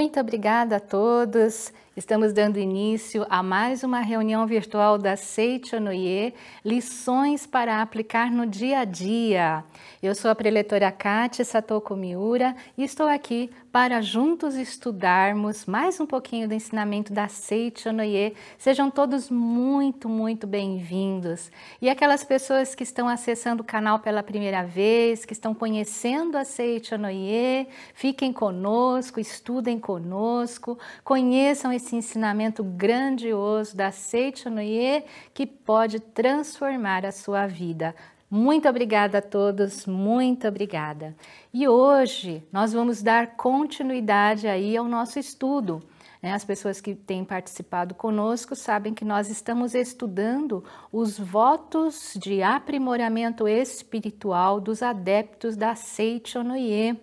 Muito obrigada a todos. Estamos dando início a mais uma reunião virtual da Seicho no Ie, lições para aplicar no dia a dia. Eu sou a preletora Kátia Satoko Miura e estou aqui para juntos estudarmos mais um pouquinho do ensinamento da Seicho no Ie. Sejam todos muito bem-vindos. E aquelas pessoas que estão acessando o canal pela primeira vez, que estão conhecendo a Seicho no Ie, fiquem conosco, estudem conosco, conheçam esse ensinamento grandioso da Seicho no Ie que pode transformar a sua vida. Muito obrigada a todos, muito obrigada. E hoje nós vamos dar continuidade aí ao nosso estudo. As pessoas que têm participado conosco sabem que nós estamos estudando os votos de aprimoramento espiritual dos adeptos da Seicho no Ie.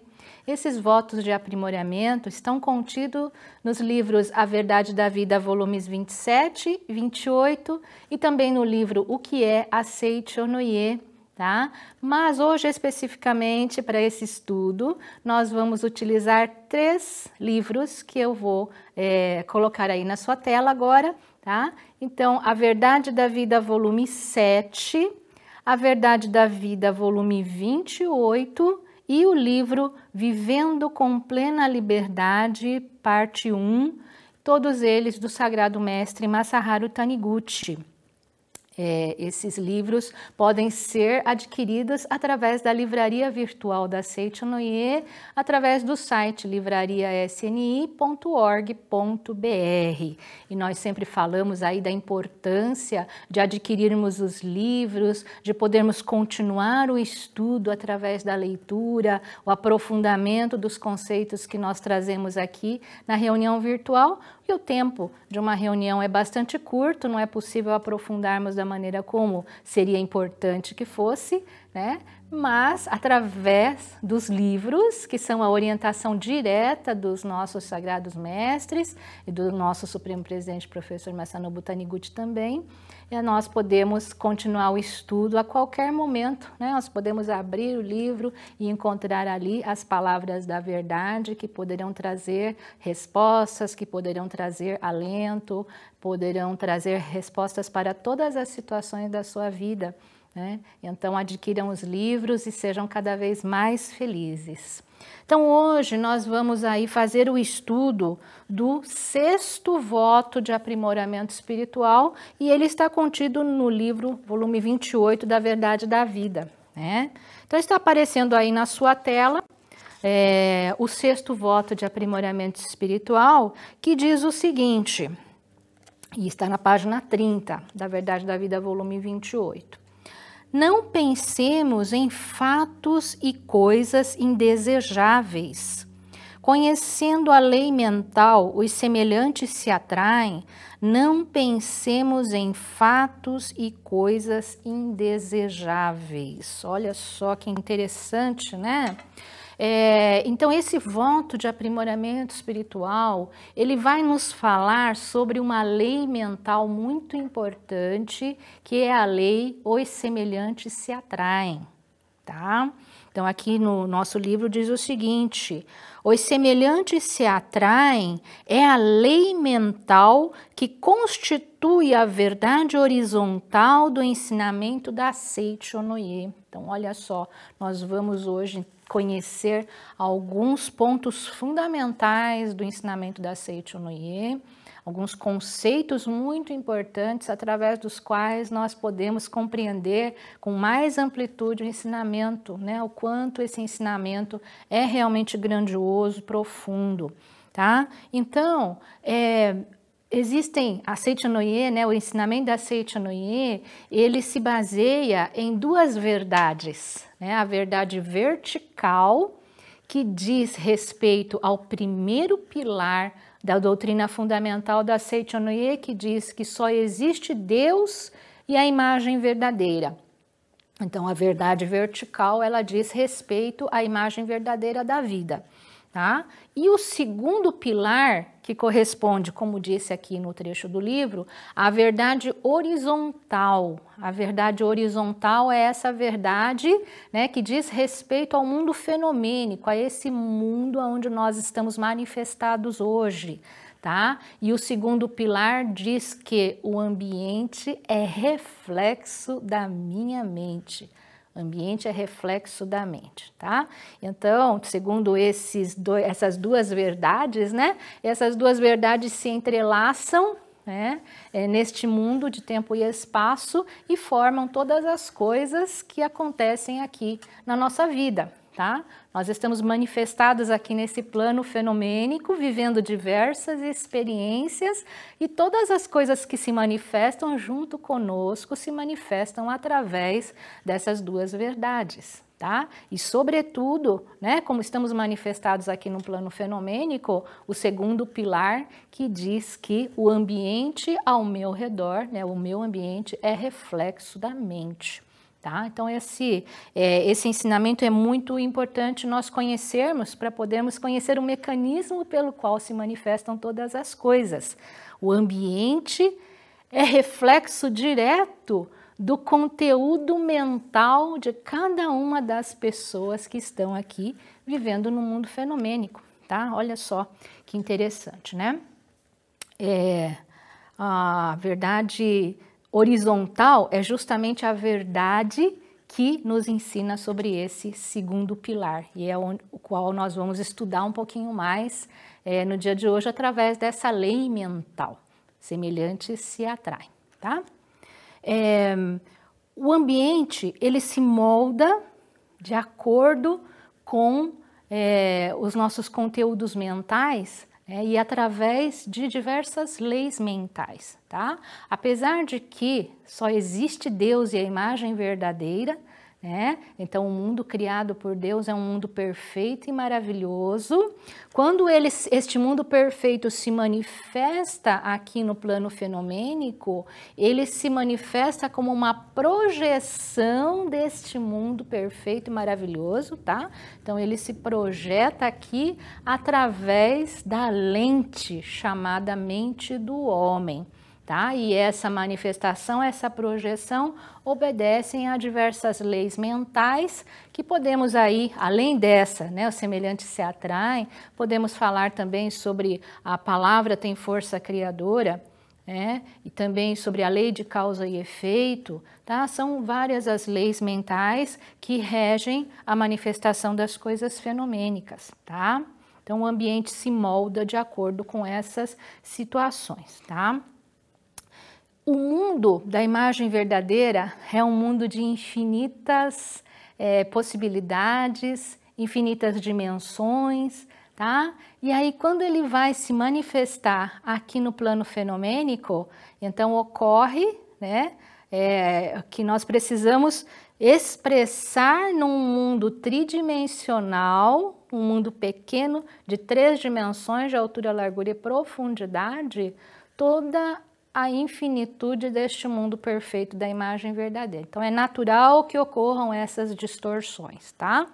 Esses votos de aprimoramento estão contidos nos livros A Verdade da Vida, volumes 27 e 28, e também no livro O que é a Seicho no Ie, tá? Mas hoje, especificamente para esse estudo, nós vamos utilizar 3 livros que eu vou colocar aí na sua tela agora, tá? Então, A Verdade da Vida, volume 7, A Verdade da Vida, volume 28, e o livro Vivendo com Plena Liberdade, parte 1, todos eles do Sagrado Mestre Masaharu Taniguchi. Esses livros podem ser adquiridos através da livraria virtual da Seicho no Ie, através do site livrariasni.org.br. E nós sempre falamos aí da importância de adquirirmos os livros, de podermos continuar o estudo através da leitura, o aprofundamento dos conceitos que nós trazemos aqui na reunião virtual. E o tempo de uma reunião é bastante curto, não é possível aprofundarmos da maneira como seria importante que fosse, né? Mas através dos livros, que são a orientação direta dos nossos sagrados mestres e do nosso Supremo Presidente, professor Masanobu Taniguchi também, nós podemos continuar o estudo a qualquer momento, né? Nós podemos abrir o livro e encontrar ali as palavras da verdade que poderão trazer respostas, que poderão trazer alento, poderão trazer respostas para todas as situações da sua vida, né? Então adquiram os livros e sejam cada vez mais felizes. Então hoje nós vamos aí fazer o estudo do 6º voto de aprimoramento espiritual e ele está contido no livro volume 28 da Verdade da Vida, né? Então está aparecendo aí na sua tela o 6º voto de aprimoramento espiritual, que diz o seguinte, e está na página 30 da Verdade da Vida volume 28. Não pensemos em fatos e coisas indesejáveis. Conhecendo a lei mental, os semelhantes se atraem. Não pensemos em fatos e coisas indesejáveis. Olha só que interessante, né? Então, esse voto de aprimoramento espiritual, ele vai nos falar sobre uma lei mental muito importante, que é a lei os semelhantes se atraem, tá? Então, aqui no nosso livro diz o seguinte, os semelhantes se atraem é a lei mental que constitui a verdade horizontal do ensinamento da Seicho no Ie. Então, olha só, nós vamos hoje conhecer alguns pontos fundamentais do ensinamento da Seicho no Ie, alguns conceitos muito importantes através dos quais nós podemos compreender com mais amplitude o ensinamento, né? O quanto esse ensinamento é realmente grandioso, profundo, tá? Então, a Seicho no Ie, né, o ensinamento da Seicho no Ie, ele se baseia em 2 verdades, né? A verdade vertical, que diz respeito ao primeiro pilar da doutrina fundamental da Seicho no Ie, que diz que só existe Deus e a imagem verdadeira. Então, a verdade vertical, ela diz respeito à imagem verdadeira da vida. tá? E o segundo pilar, que corresponde, como disse aqui no trecho do livro, à verdade horizontal. A verdade horizontal é essa verdade, né, que diz respeito ao mundo fenomênico, a esse mundo onde nós estamos manifestados hoje, tá? E o segundo pilar diz que o ambiente é reflexo da minha mente. O ambiente é reflexo da mente, tá? Então, segundo essas duas verdades, né? Essas duas verdades se entrelaçam, né? Neste mundo de tempo e espaço e formam todas as coisas que acontecem aqui na nossa vida, tá? Nós estamos manifestados aqui nesse plano fenomênico, vivendo diversas experiências e todas as coisas que se manifestam junto conosco se manifestam através dessas duas verdades, tá? E sobretudo, né, como estamos manifestados aqui no plano fenomênico, o segundo pilar que diz que o ambiente ao meu redor, né, o meu ambiente é reflexo da mente. Tá? Então, esse ensinamento é muito importante nós conhecermos para podermos conhecer o mecanismo pelo qual se manifestam todas as coisas. O ambiente é reflexo direto do conteúdo mental de cada uma das pessoas que estão aqui vivendo no mundo fenomênico. Tá? Olha só que interessante, né? A verdade horizontal é justamente a verdade que nos ensina sobre esse segundo pilar, e é o qual nós vamos estudar um pouquinho mais no dia de hoje através dessa lei mental. Semelhantes se atraem, tá? O ambiente, ele se molda de acordo com os nossos conteúdos mentais, e através de diversas leis mentais, tá? Apesar de que só existe Deus e a imagem verdadeira, né? Então o mundo criado por Deus é um mundo perfeito e maravilhoso. Quando este mundo perfeito se manifesta aqui no plano fenomênico, ele se manifesta como uma projeção deste mundo perfeito e maravilhoso, tá? Então ele se projeta aqui através da lente chamada mente do homem. Tá? E essa manifestação, essa projeção obedecem a diversas leis mentais que podemos aí, além dessa, né, os semelhantes se atraem, podemos falar também sobre a palavra tem força criadora, né, e também sobre a lei de causa e efeito, tá? São várias as leis mentais que regem a manifestação das coisas fenomênicas, tá? Então o ambiente se molda de acordo com essas situações, tá? O mundo da imagem verdadeira é um mundo de infinitas possibilidades, infinitas dimensões, tá? E aí, quando ele vai se manifestar aqui no plano fenomênico, então ocorre, né, que nós precisamos expressar num mundo tridimensional, um mundo pequeno de 3 dimensões de altura, largura e profundidade, toda a infinitude deste mundo perfeito da imagem verdadeira. Então, é natural que ocorram essas distorções, tá?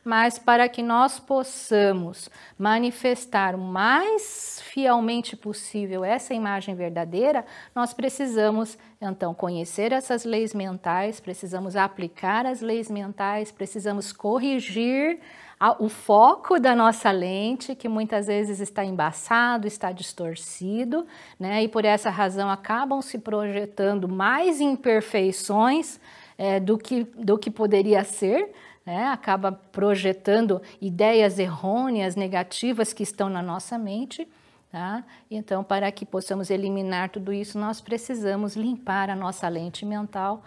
Mas para que nós possamos manifestar o mais fielmente possível essa imagem verdadeira, nós precisamos, então, conhecer essas leis mentais, precisamos aplicar as leis mentais, precisamos corrigir o foco da nossa lente, que muitas vezes está embaçado, está distorcido, né? E por essa razão acabam se projetando mais imperfeições do que poderia ser, né? Acaba projetando ideias errôneas, negativas que estão na nossa mente, tá? Então, para que possamos eliminar tudo isso, nós precisamos limpar a nossa lente mental,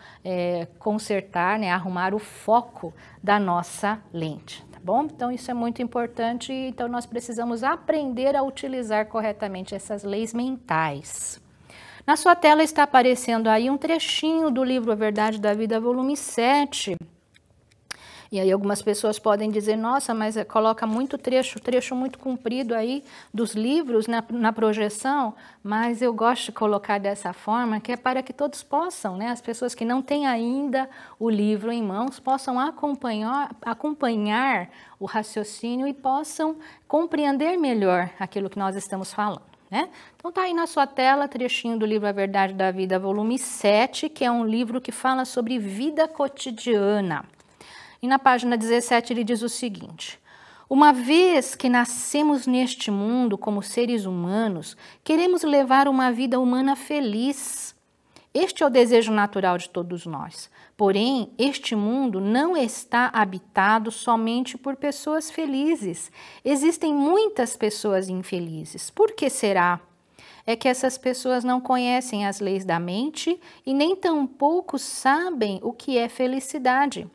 consertar, né? Arrumar o foco da nossa lente. Bom, então isso é muito importante, então nós precisamos aprender a utilizar corretamente essas leis mentais. Na sua tela está aparecendo aí um trechinho do livro A Verdade da Vida, volume 7. E aí algumas pessoas podem dizer, nossa, mas coloca muito trecho muito comprido aí dos livros na projeção, mas eu gosto de colocar dessa forma, que é para que todos possam, né, as pessoas que não têm ainda o livro em mãos, possam acompanhar o raciocínio e possam compreender melhor aquilo que nós estamos falando, né? Então tá aí na sua tela, trechinho do livro A Verdade da Vida, volume 7, que é um livro que fala sobre vida cotidiana. E na página 17 ele diz o seguinte: uma vez que nascemos neste mundo como seres humanos, queremos levar uma vida humana feliz. Este é o desejo natural de todos nós. Porém, este mundo não está habitado somente por pessoas felizes. Existem muitas pessoas infelizes. Por que será? É que essas pessoas não conhecem as leis da mente e nem tampouco sabem o que é felicidade.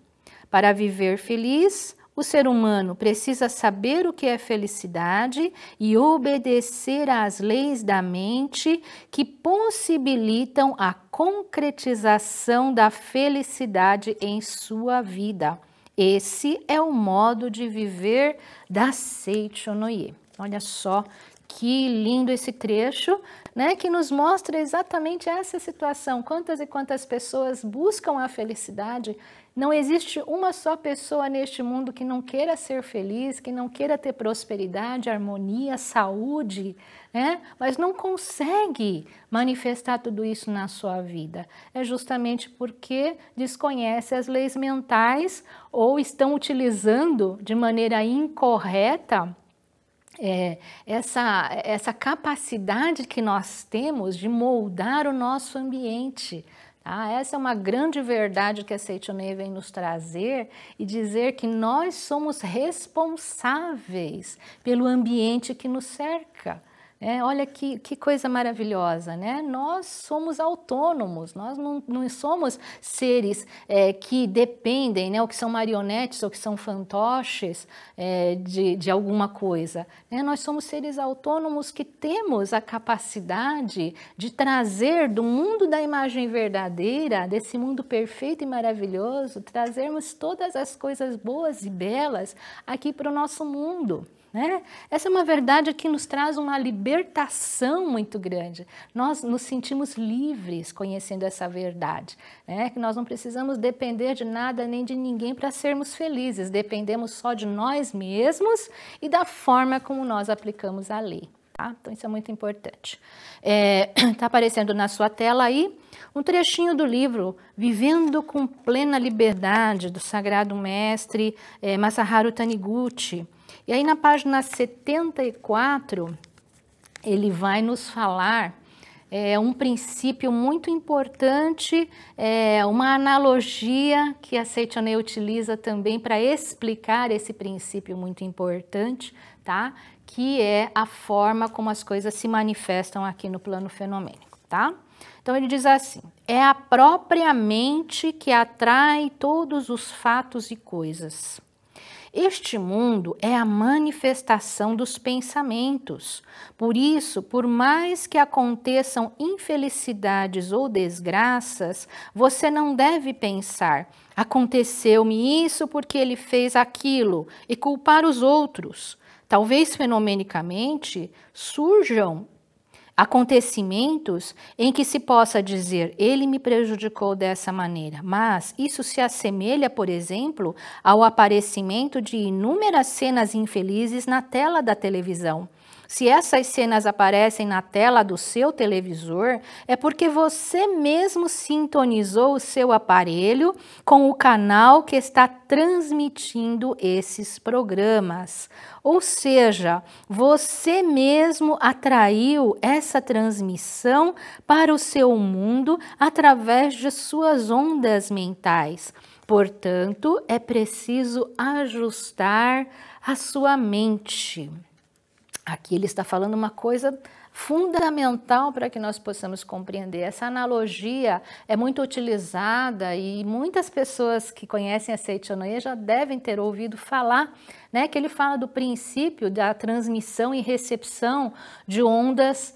Para viver feliz, o ser humano precisa saber o que é felicidade e obedecer às leis da mente que possibilitam a concretização da felicidade em sua vida. Esse é o modo de viver da Seichonoye. Olha só que lindo esse trecho, né, que nos mostra exatamente essa situação. Quantas e quantas pessoas buscam a felicidade. Não existe uma só pessoa neste mundo que não queira ser feliz, que não queira ter prosperidade, harmonia, saúde, né? Mas não consegue manifestar tudo isso na sua vida. É justamente porque desconhece as leis mentais ou estão utilizando de maneira incorreta essa capacidade que nós temos de moldar o nosso ambiente. Essa é uma grande verdade que a Seichonoye vem nos trazer e dizer que nós somos responsáveis pelo ambiente que nos cerca. Olha que coisa maravilhosa, né? Nós somos autônomos, nós não somos seres que dependem, né? Ou que são marionetes ou que são fantoches de alguma coisa. Né? Nós somos seres autônomos que temos a capacidade de trazer do mundo da imagem verdadeira, desse mundo perfeito e maravilhoso, trazermos todas as coisas boas e belas aqui para o nosso mundo. Né? Essa é uma verdade que nos traz uma libertação muito grande. Nós nos sentimos livres conhecendo essa verdade, né? Que nós não precisamos depender de nada nem de ninguém para sermos felizes, dependemos só de nós mesmos e da forma como nós aplicamos a lei. Tá? Então isso é muito importante. Está aparecendo na sua tela aí um trechinho do livro Vivendo com Plena Liberdade, do Sagrado Mestre Masaharu Taniguchi. E aí na página 74, ele vai nos falar um princípio muito importante, uma analogia que a Seichonoye utiliza também para explicar esse princípio muito importante, tá? Que é a forma como as coisas se manifestam aqui no plano fenomênico, tá? Então ele diz assim: é a própria mente que atrai todos os fatos e coisas. Este mundo é a manifestação dos pensamentos. Por isso, por mais que aconteçam infelicidades ou desgraças, você não deve pensar: aconteceu-me isso porque ele fez aquilo, e culpar os outros. Talvez fenomenicamente surjam acontecimentos em que se possa dizer, ele me prejudicou dessa maneira, mas isso se assemelha, por exemplo, ao aparecimento de inúmeras cenas infelizes na tela da televisão. Se essas cenas aparecem na tela do seu televisor, é porque você mesmo sintonizou o seu aparelho com o canal que está transmitindo esses programas. Ou seja, você mesmo atraiu essa transmissão para o seu mundo através de suas ondas mentais. Portanto, é preciso ajustar a sua mente. Aqui ele está falando uma coisa fundamental para que nós possamos compreender. Essa analogia é muito utilizada e muitas pessoas que conhecem a Seichonoye já devem ter ouvido falar, né, que ele fala do princípio da transmissão e recepção de ondas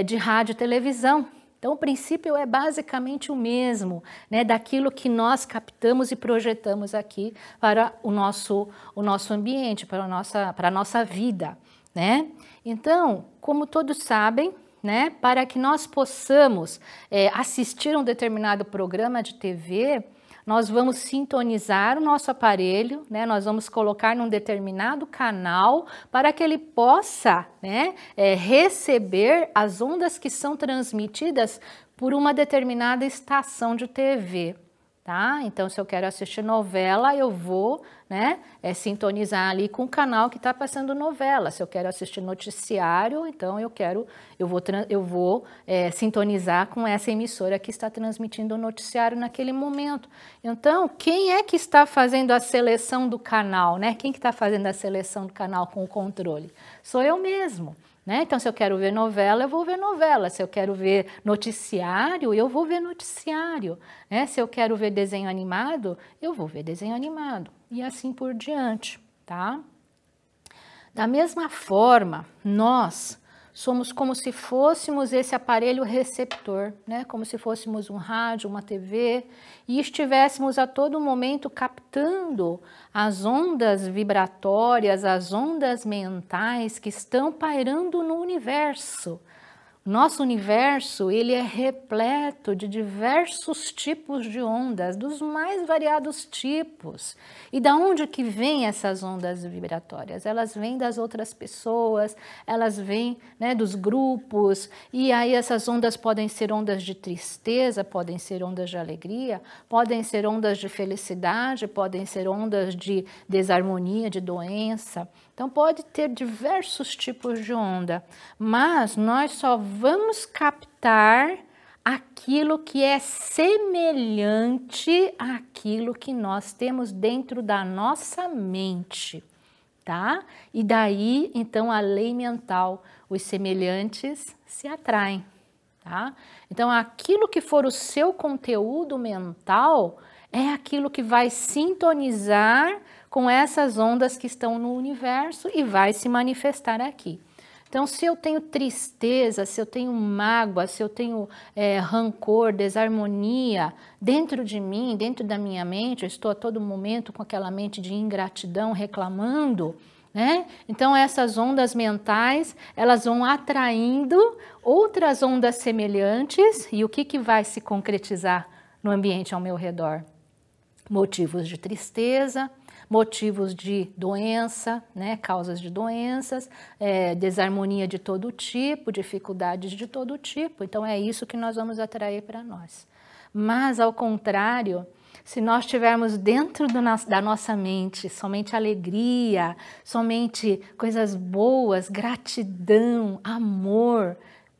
de rádio e televisão. Então, o princípio é basicamente o mesmo, né, daquilo que nós captamos e projetamos aqui para o nosso ambiente, para a nossa vida, né? Então, como todos sabem, né, para que nós possamos assistir a um determinado programa de TV, nós vamos sintonizar o nosso aparelho, né, nós vamos colocar num determinado canal para que ele possa, né, receber as ondas que são transmitidas por uma determinada estação de TV. Tá? Então, se eu quero assistir novela, eu vou, né, sintonizar ali com o canal que está passando novela. Se eu quero assistir noticiário, então eu vou sintonizar com essa emissora que está transmitindo o noticiário naquele momento. Então, quem é que está fazendo a seleção do canal, né? Quem que está fazendo a seleção do canal com o controle? Sou eu mesmo. Né? Então, se eu quero ver novela, eu vou ver novela. Se eu quero ver noticiário, eu vou ver noticiário. Né? Se eu quero ver desenho animado, eu vou ver desenho animado. E assim por diante, tá? Da mesma forma, nós somos como se fôssemos esse aparelho receptor, né? Como se fôssemos um rádio, uma TV, e estivéssemos a todo momento captando as ondas vibratórias, as ondas mentais que estão pairando no universo. Nosso universo, ele é repleto de diversos tipos de ondas, dos mais variados tipos. E da onde que vêm essas ondas vibratórias? Elas vêm das outras pessoas, elas vêm, né, dos grupos, e aí essas ondas podem ser ondas de tristeza, podem ser ondas de alegria, podem ser ondas de felicidade, podem ser ondas de desarmonia, de doença. Então, pode ter diversos tipos de onda, mas nós só vamos captar aquilo que é semelhante àquilo que nós temos dentro da nossa mente, tá? E daí, então, a lei mental, os semelhantes se atraem, tá? Então, aquilo que for o seu conteúdo mental é aquilo que vai sintonizar com essas ondas que estão no universo e vai se manifestar aqui. Então, se eu tenho tristeza, se eu tenho mágoa, se eu tenho rancor, desarmonia dentro de mim, dentro da minha mente, eu estou a todo momento com aquela mente de ingratidão, reclamando, né? Então, essas ondas mentais, elas vão atraindo outras ondas semelhantes, e o que vai se concretizar no ambiente ao meu redor? Motivos de tristeza, motivos de doença, né, causas de doenças, desarmonia de todo tipo, dificuldades de todo tipo. Então, é isso que nós vamos atrair para nós. Mas, ao contrário, se nós tivermos dentro da nossa mente somente alegria, somente coisas boas, gratidão, amor,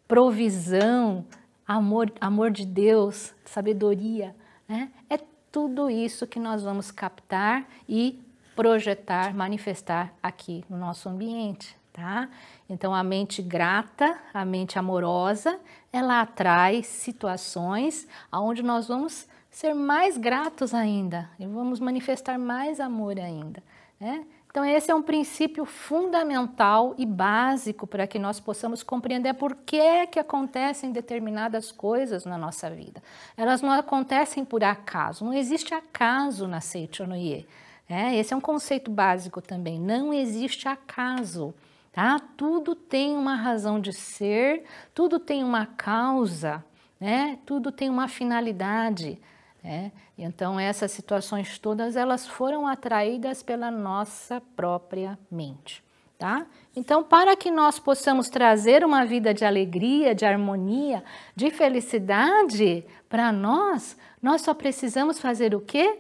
provisão, amor de Deus, sabedoria, né? É tudo isso que nós vamos captar e projetar, manifestar aqui no nosso ambiente, tá? Então, a mente grata, a mente amorosa, ela atrai situações onde nós vamos ser mais gratos ainda e vamos manifestar mais amor ainda, né? Então, esse é um princípio fundamental e básico para que nós possamos compreender por que acontecem determinadas coisas na nossa vida. Elas não acontecem por acaso, não existe acaso na Seichonoye. Esse é um conceito básico também, não existe acaso. Tá? Tudo tem uma razão de ser, tudo tem uma causa, né? Tudo tem uma finalidade. Então, essas situações todas, elas foram atraídas pela nossa própria mente, tá? Então, para que nós possamos trazer uma vida de alegria, de harmonia, de felicidade para nós só precisamos fazer o quê?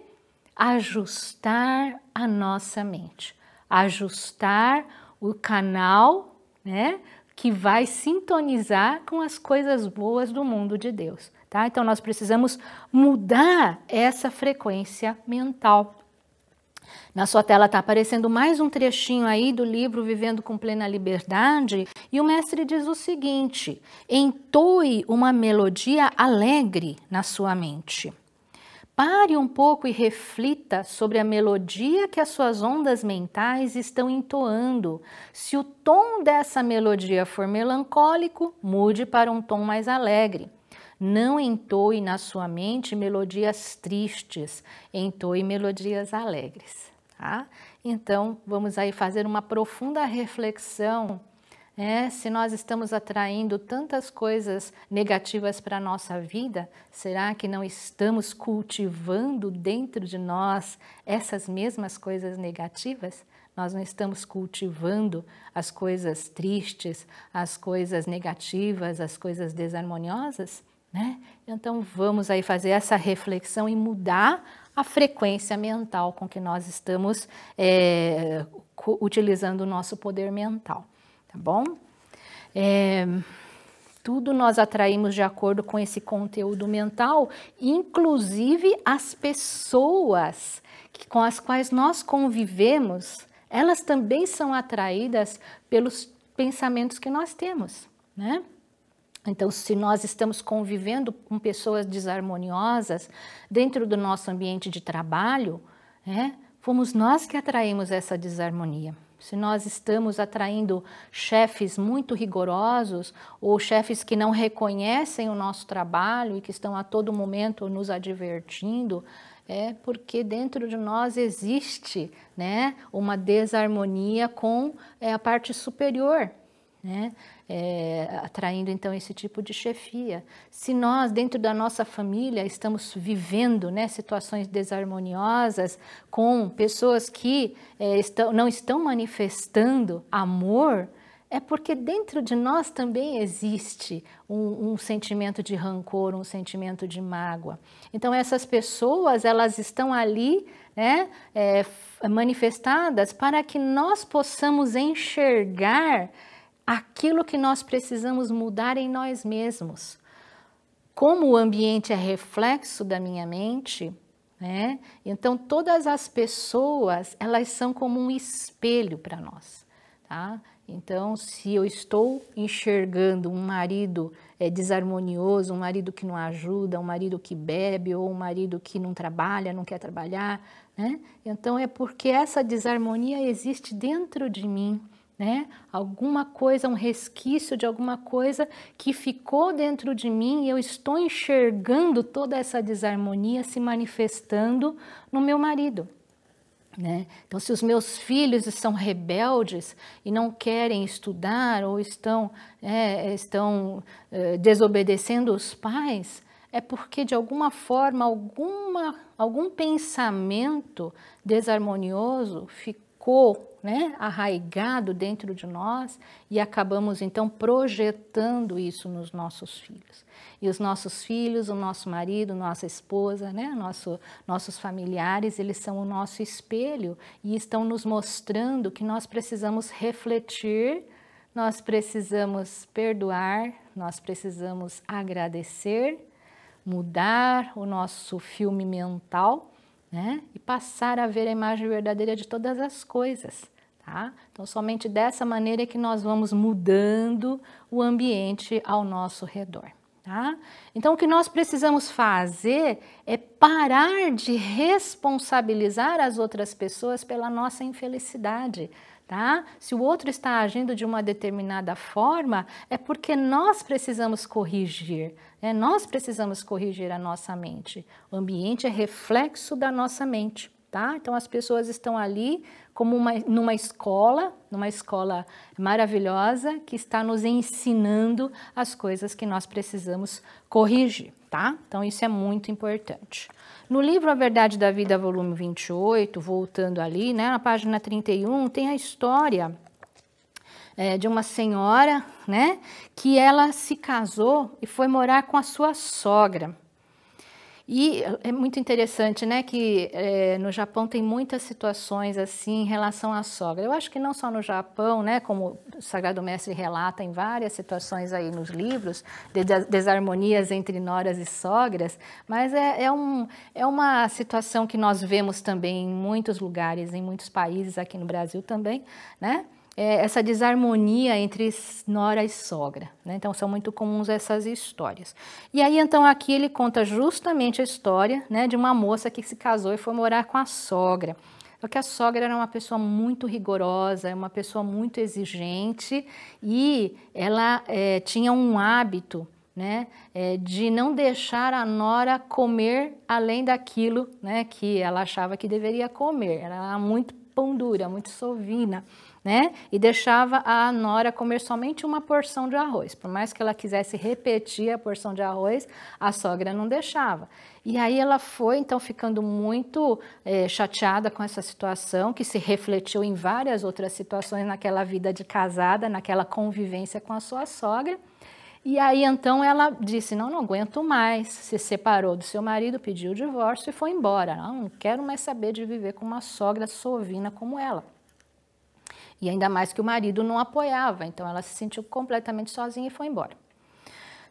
Ajustar a nossa mente, ajustar o canal, né, que vai sintonizar com as coisas boas do mundo de Deus. Tá? Então, nós precisamos mudar essa frequência mental. Na sua tela está aparecendo mais um trechinho aí do livro Vivendo com Plena Liberdade, e o mestre diz o seguinte: entoe uma melodia alegre na sua mente. Pare um pouco e reflita sobre a melodia que as suas ondas mentais estão entoando. Se o tom dessa melodia for melancólico, mude para um tom mais alegre. Não entoe na sua mente melodias tristes, entoe melodias alegres, tá? Então, vamos aí fazer uma profunda reflexão, se nós estamos atraindo tantas coisas negativas para a nossa vida, será que não estamos cultivando dentro de nós essas mesmas coisas negativas? Nós não estamos cultivando as coisas tristes, as coisas negativas, as coisas desarmoniosas, né? Então vamos aí fazer essa reflexão e mudar a frequência mental com que nós estamos utilizando o nosso poder mental, tá bom? Tudo nós atraímos de acordo com esse conteúdo mental, inclusive as pessoas com as quais nós convivemos, elas também são atraídas pelos pensamentos que nós temos, né? Então, se nós estamos convivendo com pessoas desarmoniosas dentro do nosso ambiente de trabalho, fomos nós que atraímos essa desarmonia. Se nós estamos atraindo chefes muito rigorosos ou chefes que não reconhecem o nosso trabalho e que estão a todo momento nos advertindo, é porque dentro de nós existe, né, uma desarmonia com a parte superior, né? Atraindo então esse tipo de chefia. Se nós dentro da nossa família estamos vivendo, né, situações desarmoniosas com pessoas que não estão manifestando amor, é porque dentro de nós também existe um sentimento de rancor, um sentimento de mágoa. Então essas pessoas, elas estão ali, né, manifestadas para que nós possamos enxergar aquilo que nós precisamos mudar em nós mesmos. Como o ambiente é reflexo da minha mente, né? Então todas as pessoas, elas são como um espelho para nós, tá? Então, se eu estou enxergando um marido desarmonioso, um marido que não ajuda, um marido que bebe ou um marido que não trabalha, não quer trabalhar, né? Então é porque essa desarmonia existe dentro de mim, né? Alguma coisa, um resquício de alguma coisa que ficou dentro de mim e eu estou enxergando toda essa desarmonia se manifestando no meu marido, né? Então, se os meus filhos são rebeldes e não querem estudar ou estão desobedecendo os pais, é porque de alguma forma, algum pensamento desarmonioso ficou, né, arraigado dentro de nós e acabamos então projetando isso nos nossos filhos. E os nossos filhos, o nosso marido, nossa esposa, né, nossos familiares, eles são o nosso espelho e estão nos mostrando que nós precisamos refletir, nós precisamos perdoar, nós precisamos agradecer, mudar o nosso filme mental, né, e passar a ver a imagem verdadeira de todas as coisas. Tá? Então, somente dessa maneira é que nós vamos mudando o ambiente ao nosso redor. Tá? Então, o que nós precisamos fazer é parar de responsabilizar as outras pessoas pela nossa infelicidade. Tá? Se o outro está agindo de uma determinada forma, é porque nós precisamos corrigir, né? Nós precisamos corrigir a nossa mente. O ambiente é reflexo da nossa mente. Tá? Então as pessoas estão ali como numa escola maravilhosa que está nos ensinando as coisas que nós precisamos corrigir, tá? Então isso é muito importante. No livro A Verdade da Vida, volume 28, voltando ali, né, na página 31, tem a história de uma senhora, né, que ela se casou e foi morar com a sua sogra. E é muito interessante, né, que no Japão tem muitas situações assim em relação à sogra. Eu acho que não só no Japão, né, como o Sagrado Mestre relata em várias situações aí nos livros, de desarmonias entre noras e sogras, mas é uma situação que nós vemos também em muitos lugares, em muitos países, aqui no Brasil também, né? Essa desarmonia entre nora e sogra, né? Então são muito comuns essas histórias. E aí então aqui ele conta justamente a história, né, de uma moça que se casou e foi morar com a sogra. Porque a sogra era uma pessoa muito rigorosa, uma pessoa muito exigente e ela tinha um hábito, né, de não deixar a nora comer além daquilo, né, que ela achava que deveria comer. Ela era muito pão dura, muito sovina, né, e deixava a nora comer somente uma porção de arroz. Por mais que ela quisesse repetir a porção de arroz, a sogra não deixava. E aí ela foi, então, ficando muito chateada com essa situação, que se refletiu em várias outras situações naquela vida de casada, naquela convivência com a sua sogra. E aí, então, ela disse, não aguento mais, se separou do seu marido, pediu o divórcio e foi embora. Não quero mais saber de viver com uma sogra sovina como ela. E ainda mais que o marido não apoiava, então ela se sentiu completamente sozinha e foi embora.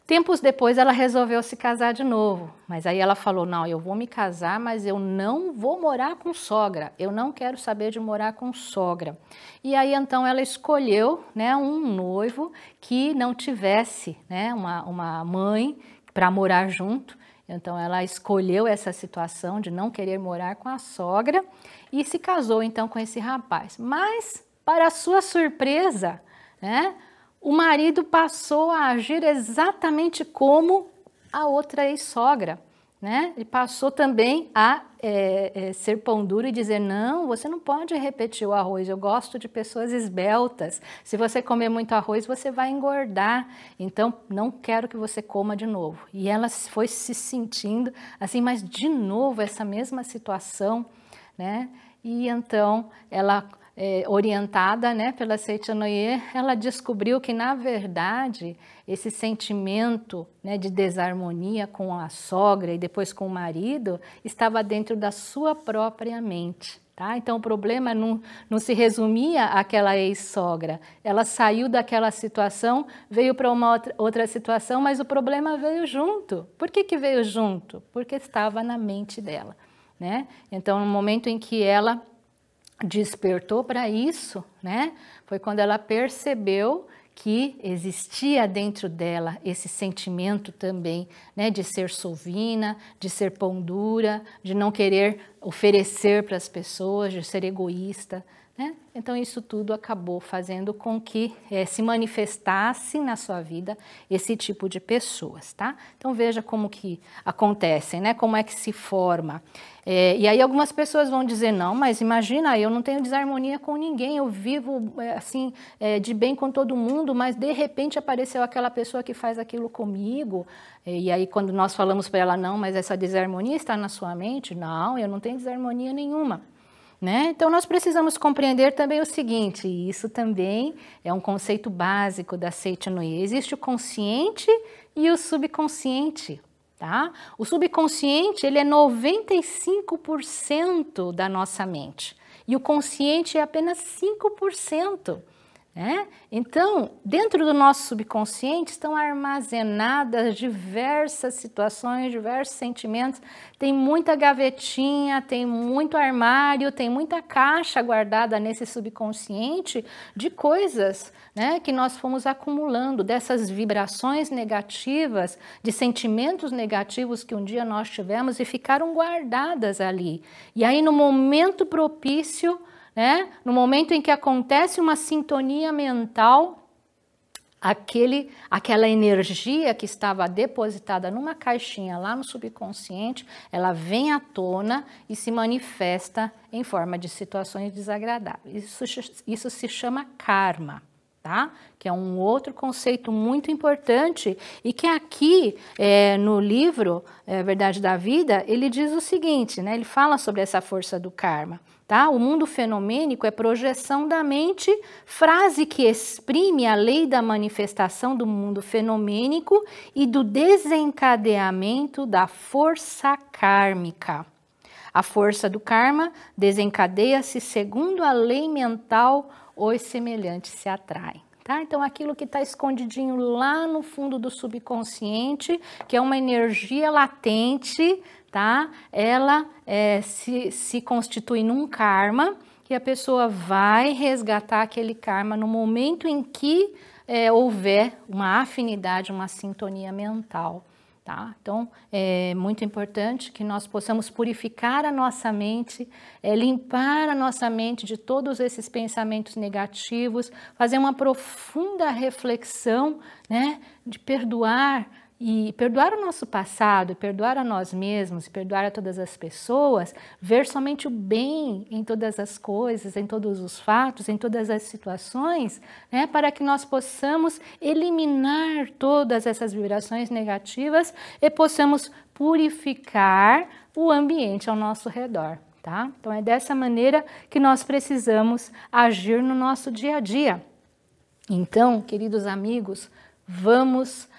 Tempos depois ela resolveu se casar de novo, mas aí ela falou, não, eu vou me casar, mas eu não vou morar com sogra, eu não quero saber de morar com sogra. E aí então ela escolheu, né, um noivo que não tivesse, né, uma mãe para morar junto. Então ela escolheu essa situação de não querer morar com a sogra e se casou então com esse rapaz. Mas, para sua surpresa, né, o marido passou a agir exatamente como a outra ex-sogra, né? Ele passou também a ser pão duro e dizer, não, você não pode repetir o arroz, eu gosto de pessoas esbeltas, se você comer muito arroz você vai engordar, então não quero que você coma de novo. E ela foi se sentindo assim, mas de novo essa mesma situação, né? E então ela... orientada, né, pela Seitanoye, ela descobriu que, na verdade, esse sentimento, né, de desarmonia com a sogra e depois com o marido estava dentro da sua própria mente. Tá? Então, o problema não se resumia àquela ex-sogra. Ela saiu daquela situação, veio para uma outra situação, mas o problema veio junto. Por que que veio junto? Porque estava na mente dela. Né? Então, no momento em que ela despertou para isso, né? Foi quando ela percebeu que existia dentro dela esse sentimento também, né? De ser sovina, de ser pão dura, de não querer oferecer para as pessoas, de ser egoísta, né? Então isso tudo acabou fazendo com que se manifestasse na sua vida esse tipo de pessoas, tá? Então veja como que acontecem, né? Como é que se forma. E aí algumas pessoas vão dizer, não, mas imagina, eu não tenho desarmonia com ninguém, eu vivo assim, de bem com todo mundo, mas de repente apareceu aquela pessoa que faz aquilo comigo. E aí quando nós falamos para ela, não, mas essa desarmonia está na sua mente, não, eu não tenho desarmonia nenhuma. Né? Então, nós precisamos compreender também o seguinte, e isso também é um conceito básico da Seitanoye. Existe o consciente e o subconsciente. Tá? O subconsciente ele é 95% da nossa mente e o consciente é apenas 5%. Né? Então, dentro do nosso subconsciente estão armazenadas diversas situações, diversos sentimentos, tem muita gavetinha, tem muito armário, tem muita caixa guardada nesse subconsciente de coisas, né, que nós fomos acumulando, dessas vibrações negativas, de sentimentos negativos que um dia nós tivemos e ficaram guardadas ali. E aí no momento propício, né? No momento em que acontece uma sintonia mental, aquela energia que estava depositada numa caixinha lá no subconsciente, ela vem à tona e se manifesta em forma de situações desagradáveis. Isso se chama karma. Tá? Que é um outro conceito muito importante e que aqui no livro Verdade da Vida, ele diz o seguinte, né? Ele fala sobre essa força do karma. Tá? O mundo fenomênico é projeção da mente, frase que exprime a lei da manifestação do mundo fenomênico e do desencadeamento da força kármica. A força do karma desencadeia-se segundo a lei mental, os semelhantes se atraem. Tá? Então, aquilo que está escondidinho lá no fundo do subconsciente, que é uma energia latente, tá? Ela se constitui num karma, que a pessoa vai resgatar aquele karma no momento em que houver uma afinidade, uma sintonia mental. Tá? Então, é muito importante que nós possamos purificar a nossa mente, limpar a nossa mente de todos esses pensamentos negativos, fazer uma profunda reflexão, né, de perdoar E perdoar o nosso passado, perdoar a nós mesmos, perdoar a todas as pessoas, ver somente o bem em todas as coisas, em todos os fatos, em todas as situações, né, para que nós possamos eliminar todas essas vibrações negativas e possamos purificar o ambiente ao nosso redor. Tá? Então é dessa maneira que nós precisamos agir no nosso dia a dia. Então, queridos amigos, vamos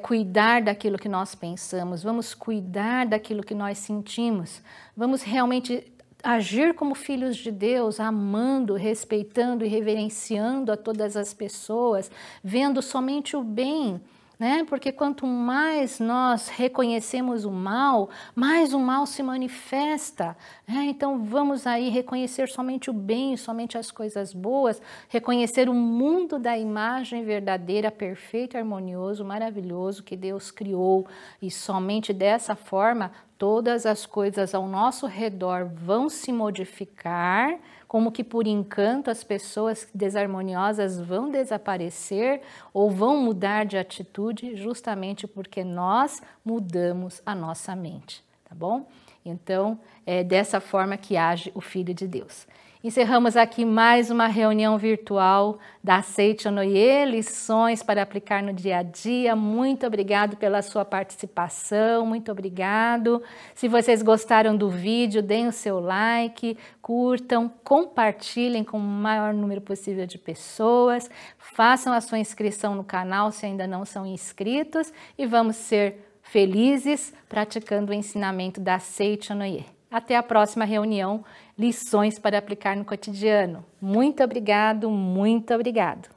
cuidar daquilo que nós pensamos, vamos cuidar daquilo que nós sentimos, vamos realmente agir como filhos de Deus, amando, respeitando e reverenciando a todas as pessoas, vendo somente o bem, né? Porque quanto mais nós reconhecemos o mal, mais o mal se manifesta, né? Então vamos aí reconhecer somente o bem, somente as coisas boas, reconhecer o mundo da imagem verdadeira, perfeito, harmonioso, maravilhoso que Deus criou, e somente dessa forma todas as coisas ao nosso redor vão se modificar, como que por encanto as pessoas desarmoniosas vão desaparecer ou vão mudar de atitude justamente porque nós mudamos a nossa mente, tá bom? Então, é dessa forma que age o Filho de Deus. Encerramos aqui mais uma reunião virtual da Seicho Noye, lições para aplicar no dia a dia. Muito obrigado pela sua participação, muito obrigado. Se vocês gostaram do vídeo, deem o seu like, curtam, compartilhem com o maior número possível de pessoas, façam a sua inscrição no canal se ainda não são inscritos e vamos ser felizes praticando o ensinamento da Seicho Noye. Até a próxima reunião, lições para aplicar no cotidiano. Muito obrigado, muito obrigado.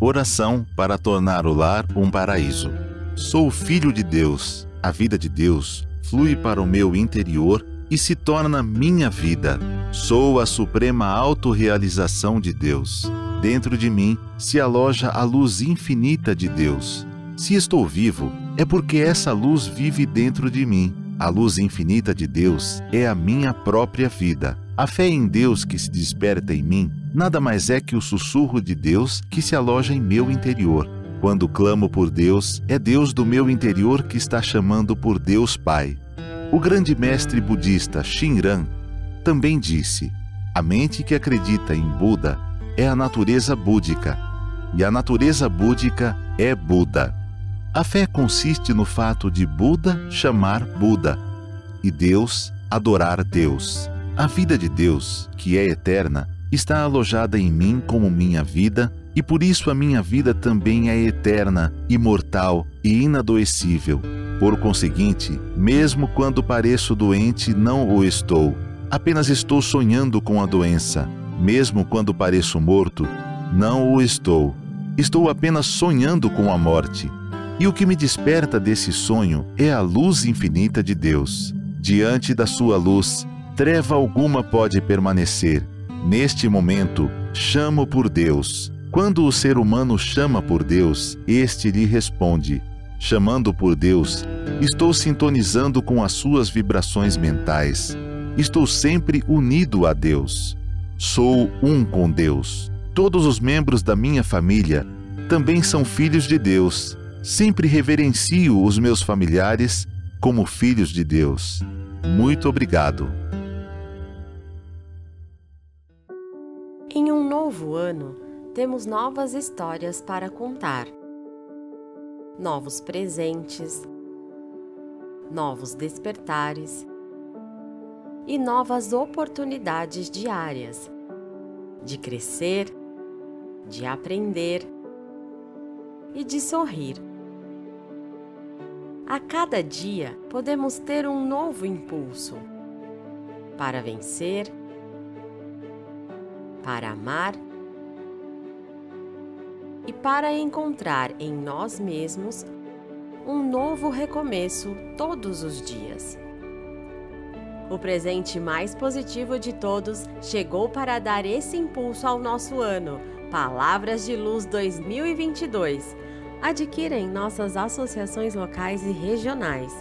Oração para tornar o lar um paraíso. Sou filho de Deus. A vida de Deus flui para o meu interior e se torna minha vida. Sou a suprema autorrealização de Deus. Dentro de mim se aloja a luz infinita de Deus. Se estou vivo, é porque essa luz vive dentro de mim. A luz infinita de Deus é a minha própria vida. A fé em Deus que se desperta em mim nada mais é que o sussurro de Deus que se aloja em meu interior. Quando clamo por Deus, é Deus do meu interior que está chamando por Deus Pai. O grande mestre budista Shinran também disse: a mente que acredita em Buda é a natureza búdica, e a natureza búdica é Buda. A fé consiste no fato de Buda chamar Buda e Deus adorar Deus. A vida de Deus, que é eterna, está alojada em mim como minha vida, e por isso a minha vida também é eterna, imortal e inadoecível. Por conseguinte, mesmo quando pareço doente, não o estou. Apenas estou sonhando com a doença. Mesmo quando pareço morto, não o estou. Estou apenas sonhando com a morte. E o que me desperta desse sonho é a luz infinita de Deus. Diante da sua luz, treva alguma pode permanecer. Neste momento, chamo por Deus. Quando o ser humano chama por Deus, este lhe responde. Chamando por Deus, estou sintonizando com as suas vibrações mentais. Estou sempre unido a Deus. Sou um com Deus. Todos os membros da minha família também são filhos de Deus. Sempre reverencio os meus familiares como filhos de Deus. Muito obrigado. Em um novo ano, temos novas histórias para contar. Novos presentes, novos despertares e novas oportunidades diárias de crescer, de aprender e de sorrir. A cada dia podemos ter um novo impulso para vencer, para amar e para encontrar em nós mesmos um novo recomeço todos os dias. O presente mais positivo de todos chegou para dar esse impulso ao nosso ano. Palavras de Luz 2022. Adquira em nossas associações locais e regionais.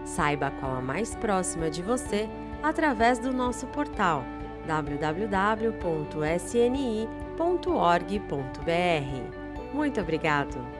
Saiba qual a mais próxima de você através do nosso portal www.sni.org.br. Muito obrigado!